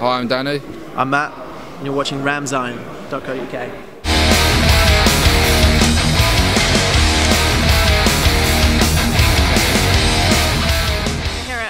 Hi, I'm Danny. I'm Matt, and you're watching RAMzine.co.uk.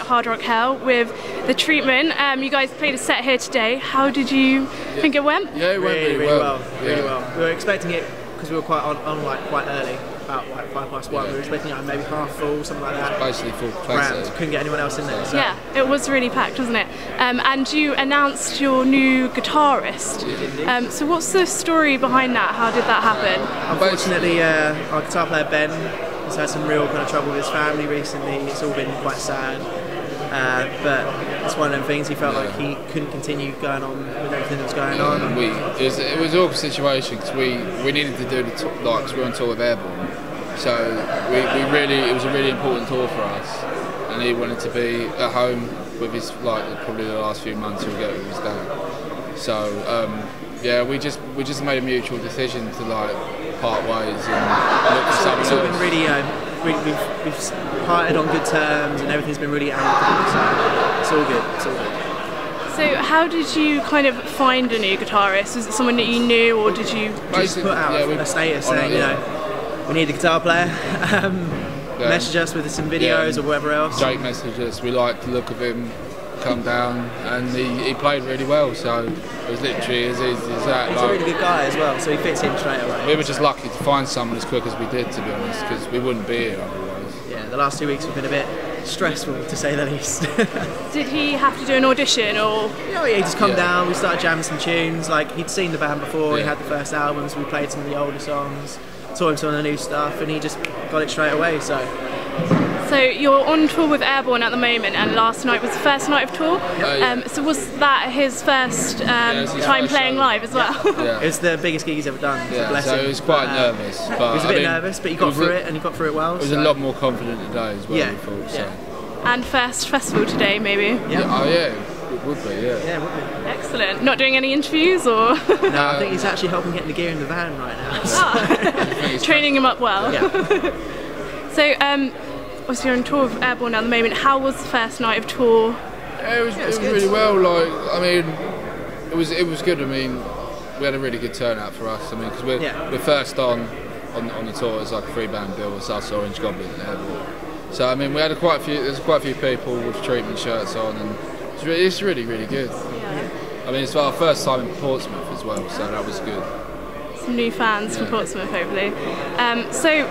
Hard Rock Hell with The Treatment. You guys played a set here today. How did you think it went? Yeah, it went really well. Really well. We were expecting it because we were quite on like quite early, about like 1:05. Yeah. We were expecting maybe half full, something like that. Basically full capacity. Couldn't get anyone else in there. So. Yeah, it was really packed, wasn't it? And you announced your new guitarist. So what's the story behind that? How did that happen? Unfortunately, our guitar player Ben has had some real kind of trouble with his family recently. It's all been quite sad. But it's one of them things. He felt like he couldn't continue going on with everything that was going on. It was an awkward situation because we needed to do the because we were on tour with Airbourne, so it was a really important tour for us, and he wanted to be at home with his probably the last few months he'll get with his dad. So yeah, we just made a mutual decision to part ways and look for someone else. It's all been really. We've parted on good terms and everything's been really amicable, so it's all good. It's all good. So how did you kind of find a new guitarist? Was it someone that you knew, or did you just put out a status saying, you know, we need a guitar player? Message us with some videos or whatever else. Jake messaged us. We liked the look of him. Come down, and he played really well, so it was literally as easy as that. He's a really good guy as well, so he fits in straight away. We were just lucky to find someone as quick as we did, to be honest, because we wouldn't be here otherwise. Yeah, the last 2 weeks have been a bit stressful, to say the least. Did he have to do an audition, or? Yeah, he just come down, we started jamming some tunes, he'd seen the band before, he had the first album, so we played some of the older songs, taught him some of the new stuff, and he just got it straight away, so. So you're on tour with Airbourne at the moment, and last night was the first night of tour. So was that his first time playing live as well? Yeah. It was the biggest gig he's ever done. Yeah, so he was quite nervous. But he was a bit nervous, but he got through it, and he got through it well. He was a lot more confident today as well. Yeah. And first festival today, maybe? Yeah. Oh yeah, it would be. Yeah. Yeah, it would be. Excellent. Not doing any interviews, or? No, I think he's actually helping get the gear in the van right now. So. Training him up well. Yeah. So, obviously you're on tour with Airbourne at the moment. How was the first night of tour? Yeah, it was really well. I mean, it was good. I mean, we had a really good turnout for us. I mean, because we're first on the tour. It's like a 3-band bill. It's us, Orange Goblin, and Airbourne. So I mean, we had there's quite a few people with Treatment shirts on, and it's really good. Yeah. I mean, it's our first time in Portsmouth as well, so that was good. Some new fans from Portsmouth, hopefully. So.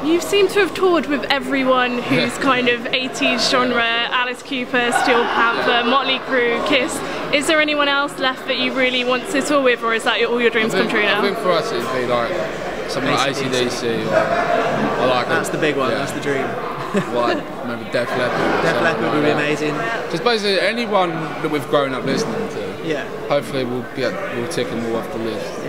You seem to have toured with everyone who's kind of 80s genre, Alice Cooper, Steel Panther, Motley Crue, Kiss. Is there anyone else left that you really want to tour with, or is that all your dreams come true now? I think for us it'd be something like AC/DC or That's the big one, that's the dream. Maybe Def Leppard. Def Leppard would be amazing. Just basically anyone that we've grown up listening to. Yeah. Hopefully we'll tick them all off the list.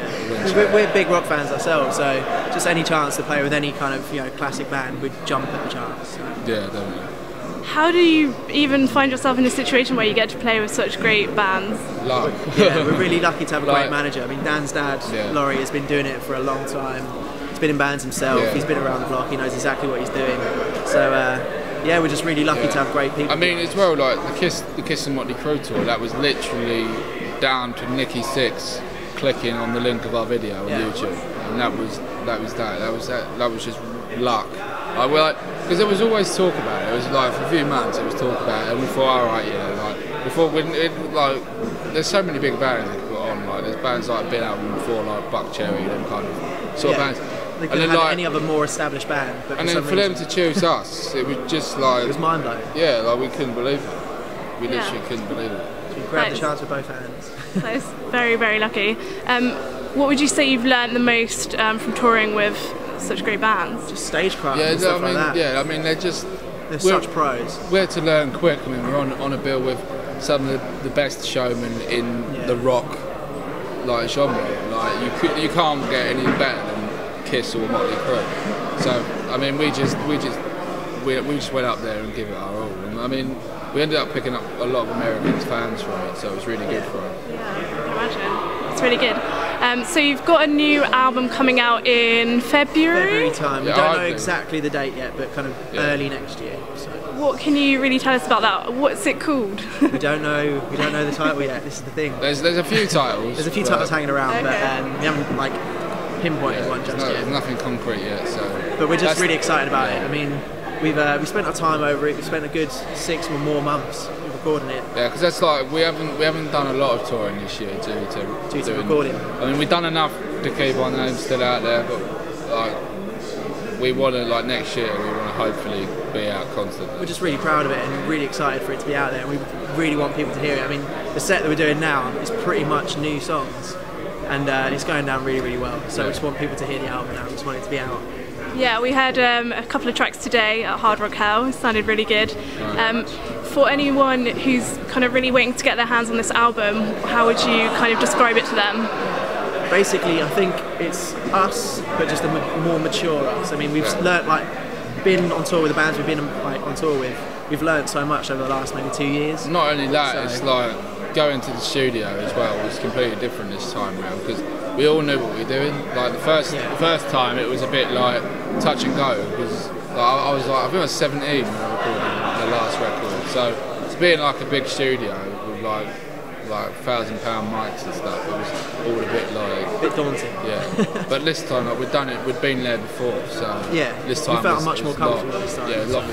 We're big rock fans ourselves, so just any chance to play with any kind of classic band, we'd jump at the chance. So. Yeah, definitely. How do you even find yourself in a situation where you get to play with such great bands? Luck. Yeah, we're really lucky to have a great manager. I mean, Dan's dad, Laurie, has been doing it for a long time. He's been in bands himself. Yeah. He's been around the block. He knows exactly what he's doing. So yeah, we're just really lucky to have great people. I mean, as well, the Kiss and Motley Crue tour. That was literally down to Nikki Sixx clicking on the link of our video on YouTube, and that was just luck. Because there was always talk about it. It was for a few months it was talk about it, and we thought, all right, there's so many big bands that put on. There's bands like been out before, like Buckcherry, them kind of sort of bands. They couldn't have any other more established band. But and then for them to choose us, it was just it was mind blowing. Yeah, we couldn't believe it. We literally couldn't believe it. So we grabbed the chance with both hands. That is very, very lucky. What would you say you've learned the most from touring with such great bands? Just stagecraft and stuff like that. Yeah, I mean, they're such pros. We're to learn quick. I mean, we're on a bill with some of the best showmen in the rock genre. You can't get any better than Kiss or Motley Crue. So I mean, we just went up there and give it our all. And, I mean, we ended up picking up a lot of American fans from it, so it was really good for us. Yeah, I can imagine. It's really good. So you've got a new album coming out in February time. We don't know exactly the date yet, but kind of early next year. So. What can you really tell us about that? What's it called? We don't know the title yet. This is the thing. There's a few titles. There's a few titles hanging around, but we haven't like pinpointed one just yet. There's nothing concrete yet. So. But we're just really excited about it. I mean, we spent our time over it. We spent a good 6 or more months recording it. Yeah, because that's like we haven't done a lot of touring this year due to recording. I mean, we've done enough to keep our names still out there, but like we want to next year we want to hopefully be out constantly. We're just really proud of it and really excited for it to be out there. And we really want people to hear it. I mean, the set that we're doing now is pretty much new songs, and it's going down really, really well. So we just want people to hear the album now. We just want it to be out. Yeah, we had a couple of tracks today at Hard Rock Hell. It sounded really good. For anyone who's kind of really waiting to get their hands on this album, how would you kind of describe it to them? Basically, I think it's us, but just a more mature us. I mean, we've learnt, been on tour with the bands we've been on tour with. We've learnt so much over the last maybe 2 years. Not only that, it's like going to the studio as well was completely different this time around because we all knew what we were doing. Like the first time, it was a bit like touch and go because I think I was 17 when we were recording the last record. So to be in like a big studio with like £1,000 mics and stuff, it was all a bit daunting. Yeah, but this time we'd done it. We'd been there before, so this time we felt much more comfortable this time. Yeah, a lot.